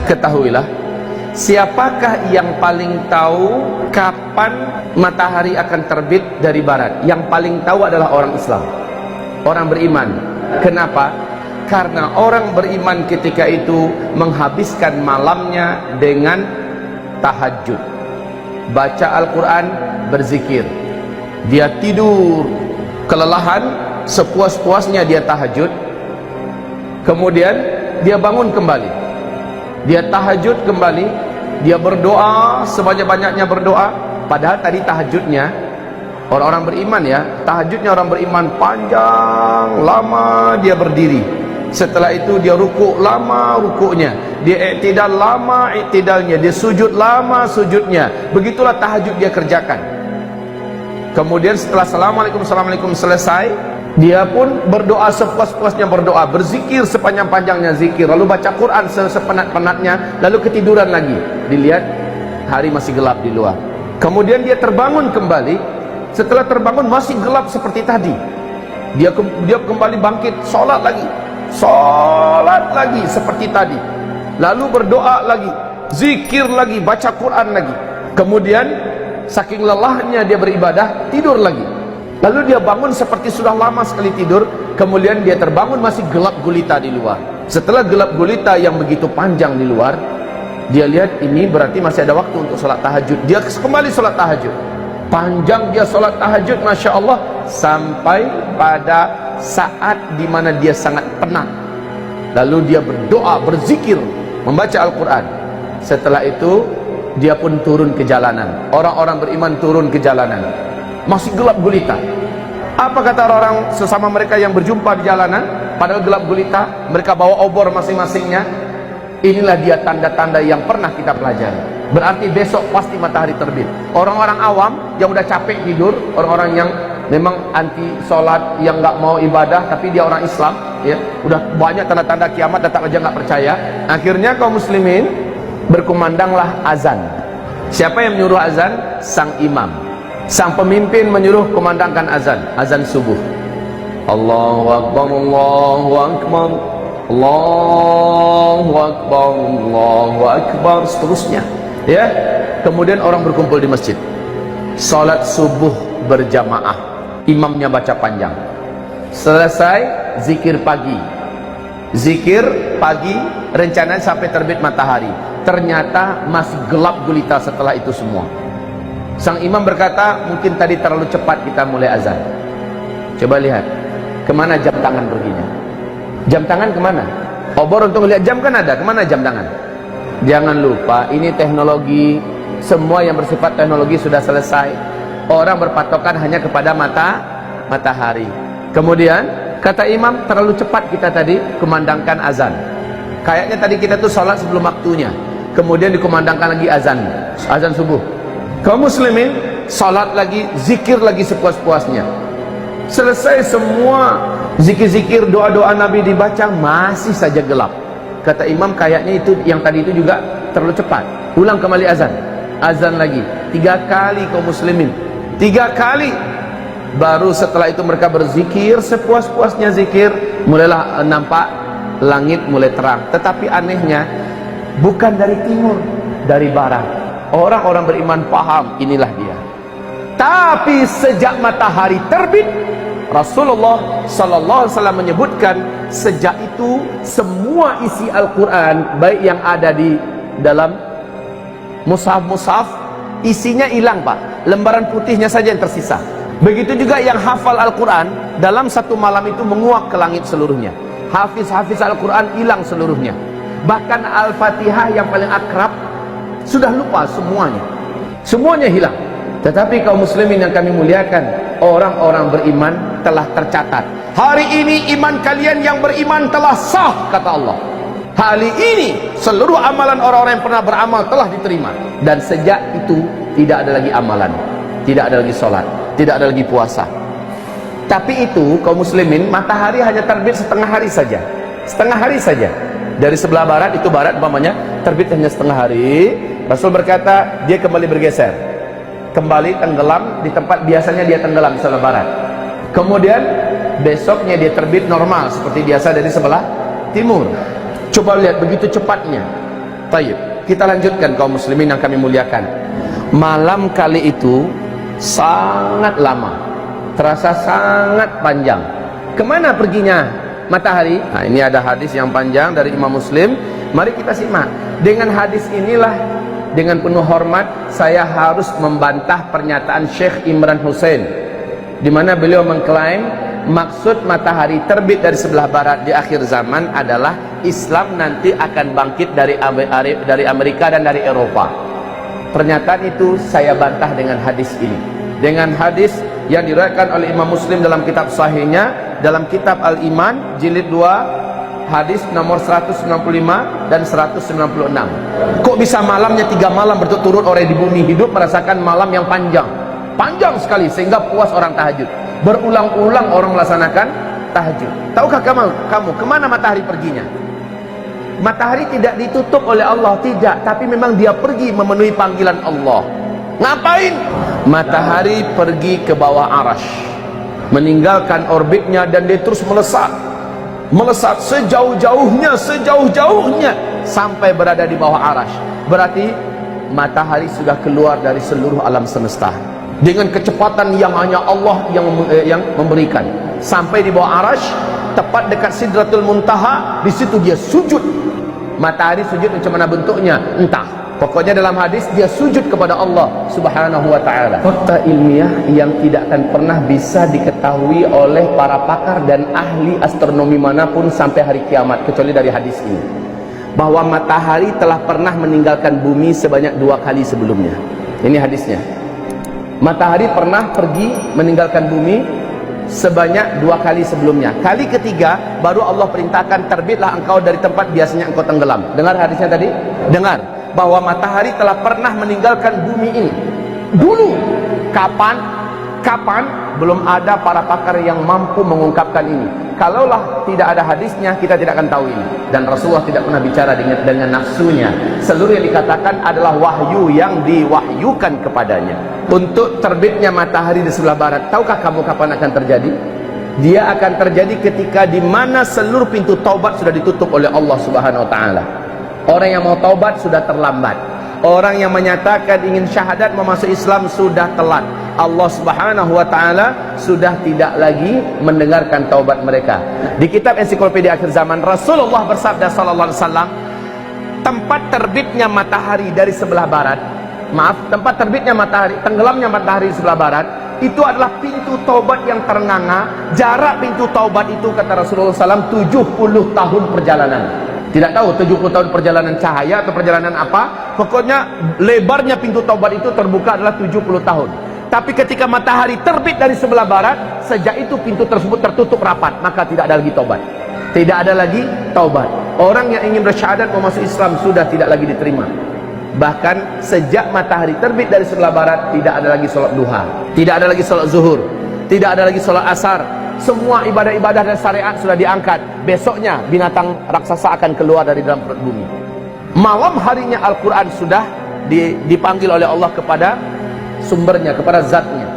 ketahuilah, siapakah yang paling tahu kapan matahari akan terbit dari barat? Yang paling tahu adalah orang Islam, orang beriman. Kenapa? Karena orang beriman ketika itu menghabiskan malamnya dengan tahajud, baca Al-Quran, berzikir. Dia tidur kelelahan, sepuas-puasnya dia tahajud, kemudian dia bangun kembali, dia tahajud kembali, dia berdoa sebanyak-banyaknya berdoa. Padahal tadi tahajudnya orang-orang beriman, ya, tahajudnya orang beriman panjang lama, dia berdiri. Setelah itu dia rukuk lama rukuknya, dia iktidal lama iktidalnya, dia sujud lama sujudnya. Begitulah tahajud dia kerjakan. Kemudian setelah assalamualaikum selesai, dia pun berdoa sepuas-puasnya berdoa, berzikir sepanjang-panjangnya zikir, lalu baca Quran sepenat-penatnya, lalu ketiduran lagi. Dilihat hari masih gelap di luar. Kemudian dia terbangun kembali. Setelah terbangun masih gelap seperti tadi. Dia kembali bangkit, sholat lagi seperti tadi, lalu berdoa lagi, zikir lagi, baca Quran lagi. Kemudian saking lelahnya dia beribadah, tidur lagi. Lalu dia bangun seperti sudah lama sekali tidur. Kemudian dia terbangun masih gelap gulita di luar. Setelah gelap gulita yang begitu panjang di luar, dia lihat ini berarti masih ada waktu untuk sholat tahajud. Dia kembali sholat tahajud. Panjang dia sholat tahajud, Masya Allah, sampai pada saat dimana dia sangat penat. Lalu dia berdoa, berzikir, membaca Al-Quran. Setelah itu dia pun turun ke jalanan. Orang-orang beriman turun ke jalanan, masih gelap gulita. Apa kata orang-orang sesama mereka yang berjumpa di jalanan? Padahal gelap gulita, mereka bawa obor masing-masingnya. Inilah dia tanda-tanda yang pernah kita pelajari. Berarti besok pasti matahari terbit. Orang-orang awam yang udah capek tidur, orang-orang yang memang anti sholat, yang nggak mau ibadah, tapi dia orang Islam, ya, udah banyak tanda-tanda kiamat, tetap aja nggak percaya. Akhirnya kaum muslimin berkumandanglah azan. Siapa yang menyuruh azan? Sang imam, sang pemimpin menyuruh kumandangkan azan, azan subuh. Allahu Akbar, Allahu Akbar, Allahu Akbar, Allahu Akbar, seterusnya, ya. Kemudian orang berkumpul di masjid, salat subuh berjamaah. Imamnya baca panjang. Selesai zikir pagi. Zikir pagi rencananya sampai terbit matahari. Ternyata masih gelap gulita setelah itu semua. Sang imam berkata, mungkin tadi terlalu cepat kita mulai azan. Coba lihat, kemana jam tangan perginya? Jam tangan kemana? Obor untuk lihat jam kan ada, kemana jam tangan? Jangan lupa, ini teknologi. Semua yang bersifat teknologi sudah selesai. Orang berpatokan hanya kepada matahari. Kemudian kata imam, terlalu cepat kita tadi kumandangkan azan. Kayaknya tadi kita tuh sholat sebelum waktunya. Kemudian dikumandangkan lagi azan subuh. Kaum muslimin sholat lagi, zikir lagi sepuas-puasnya. Selesai semua zikir-zikir, doa-doa Nabi dibaca, masih saja gelap. Kata imam, kayaknya itu yang tadi itu juga terlalu cepat. Ulang kembali azan. Azan lagi 3 kali kaum muslimin, 3 kali. Baru setelah itu mereka berzikir sepuas-puasnya zikir, mulailah nampak langit mulai terang. Tetapi anehnya bukan dari timur, dari barat. Orang-orang beriman paham inilah dia. Tapi sejak matahari terbit, Rasulullah sallallahu alaihi wasallam menyebutkan, sejak itu semua isi Al-Quran, baik yang ada di dalam mushaf-mushaf, isinya hilang, Pak. Lembaran putihnya saja yang tersisa. Begitu juga yang hafal Al-Quran, dalam satu malam itu menguap ke langit seluruhnya. Hafiz-hafiz Al-Quran hilang seluruhnya. Bahkan Al-Fatihah yang paling akrab sudah lupa semuanya. Semuanya hilang. Tetapi kaum muslimin yang kami muliakan, orang-orang beriman telah tercatat. Hari ini iman kalian yang beriman telah sah, kata Allah. Hari ini seluruh amalan orang-orang yang pernah beramal telah diterima. Dan sejak itu tidak ada lagi amalan, tidak ada lagi sholat, tidak ada lagi puasa. Tapi itu kaum muslimin, matahari hanya terbit setengah hari saja. Setengah hari saja. Dari sebelah barat, itu barat umpamanya, terbit hanya setengah hari. Rasul berkata, dia kembali bergeser, kembali tenggelam di tempat biasanya dia tenggelam di sebelah barat. Kemudian besoknya dia terbit normal seperti biasa dari sebelah timur. Coba lihat begitu cepatnya. Taib. Kita lanjutkan kaum muslimin yang kami muliakan. Malam kali itu sangat lama, terasa sangat panjang. Kemana perginya matahari? Nah, ini ada hadis yang panjang dari Imam Muslim. Mari kita simak. Dengan hadis inilah, dengan penuh hormat, saya harus membantah pernyataan Syekh Imran Hussein, di mana beliau mengklaim maksud matahari terbit dari sebelah barat di akhir zaman adalah Islam nanti akan bangkit dari Amerika dan dari Eropa. Pernyataan itu saya bantah dengan hadis ini, dengan hadis yang diriwayatkan oleh Imam Muslim dalam kitab sahihnya, dalam kitab Al-Iman jilid 2 hadis nomor 195 dan 196. Kok bisa malamnya 3 malam berturut-turut orang di bumi hidup merasakan malam yang panjang sekali sehingga puas orang tahajud. Berulang-ulang orang melaksanakan tahajud. Tahukah kamu kemana matahari perginya? Matahari tidak ditutup oleh Allah, tidak, tapi memang dia pergi memenuhi panggilan Allah. Ngapain? Matahari pergi ke bawah arasy, meninggalkan orbitnya, dan dia terus melesat sejauh-jauhnya sampai berada di bawah arasy. Berarti matahari sudah keluar dari seluruh alam semesta dengan kecepatan yang hanya Allah yang memberikan, sampai di bawah arasy, tepat dekat Sidratul Muntaha. Di situ dia sujud. Matahari sujud macam mana bentuknya entah, pokoknya dalam hadis dia sujud kepada Allah Subhanahu wa ta'ala. Fakta ilmiah yang tidak akan pernah bisa diketahui oleh para pakar dan ahli astronomi manapun sampai hari kiamat, kecuali dari hadis ini, bahwa matahari telah pernah meninggalkan bumi sebanyak 2 kali sebelumnya. Ini hadisnya. Matahari pernah pergi meninggalkan bumi sebanyak 2 kali sebelumnya. Kali ketiga baru Allah perintahkan, terbitlah engkau dari tempat biasanya engkau tenggelam. Dengar hadisnya tadi? Dengar bahwa matahari telah pernah meninggalkan bumi ini dulu. Kapan? Belum ada para pakar yang mampu mengungkapkan ini. Kalaulah tidak ada hadisnya, kita tidak akan tahu ini. Dan Rasulullah tidak pernah bicara dengan nafsunya. Seluruh yang dikatakan adalah wahyu yang diwahyukan kepadanya. Untuk terbitnya matahari di sebelah barat, tahukah kamu kapan akan terjadi? Dia akan terjadi ketika di mana seluruh pintu taubat sudah ditutup oleh Allah Subhanahu wa ta'ala. Orang yang mau taubat sudah terlambat. Orang yang menyatakan ingin syahadat memasuk Islam sudah telat. Allah Subhanahu wa ta'ala sudah tidak lagi mendengarkan taubat mereka. Di kitab Ensiklopedia Akhir Zaman, Rasulullah bersabda sallallahu alaihi wasallam, tempat terbitnya matahari dari sebelah barat, tempat terbitnya matahari, tenggelamnya matahari di sebelah barat, itu adalah pintu taubat yang ternganga. Jarak pintu taubat itu, kata Rasulullah SAW, 70 tahun perjalanan. Tidak tahu 70 tahun perjalanan cahaya atau perjalanan apa, pokoknya lebarnya pintu taubat itu terbuka adalah 70 tahun. Tapi ketika matahari terbit dari sebelah barat, sejak itu pintu tersebut tertutup rapat, maka tidak ada lagi taubat. Tidak ada lagi taubat. Orang yang ingin bersyahadat memasuk Islam sudah tidak lagi diterima. Bahkan sejak matahari terbit dari sebelah barat, tidak ada lagi sholat duha, tidak ada lagi sholat zuhur, tidak ada lagi sholat asar. Semua ibadah-ibadah dan syariat sudah diangkat. Besoknya binatang raksasa akan keluar dari dalam perut bumi. Malam harinya Al-Quran sudah dipanggil oleh Allah kepada sumbernya, kepada zatnya.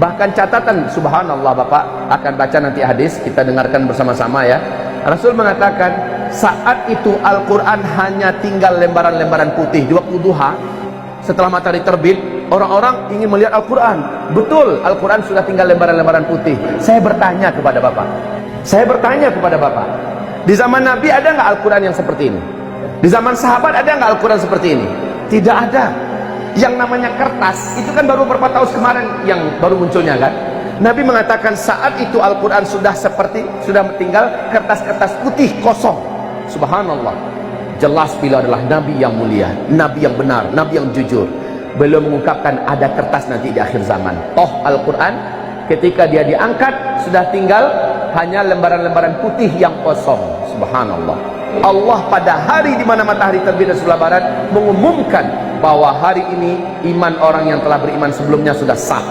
Bahkan catatan, subhanallah, Bapak akan baca nanti hadis, kita dengarkan bersama-sama ya. Rasul mengatakan saat itu Al-Quran hanya tinggal lembaran-lembaran putih. Di waktu duha, setelah matahari terbit, orang-orang ingin melihat Al-Quran. Betul, Al-Quran sudah tinggal lembaran-lembaran putih. Saya bertanya kepada Bapak, di zaman Nabi ada nggak Al-Quran yang seperti ini? Di zaman sahabat ada nggak Al-Quran seperti ini? Tidak ada. Yang namanya kertas itu kan baru beberapa tahun kemarin yang baru munculnya kan. Nabi mengatakan saat itu Al-Quran sudah tinggal kertas-kertas putih kosong. Subhanallah. Jelas beliau adalah Nabi yang mulia, Nabi yang benar, Nabi yang jujur. Beliau mengungkapkan ada kertas nanti di akhir zaman. Toh Al-Quran ketika dia diangkat sudah tinggal hanya lembaran-lembaran putih yang kosong. Subhanallah. Allah pada hari di mana matahari terbit dari sebelah barat mengumumkan bahwa hari ini iman orang yang telah beriman sebelumnya sudah sah.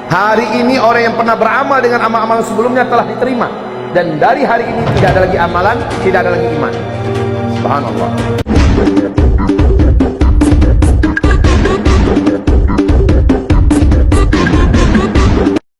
Hari ini orang yang pernah beramal dengan amal-amal sebelumnya telah diterima. Dan dari hari ini tidak ada lagi amalan, tidak ada lagi iman. Subhanallah.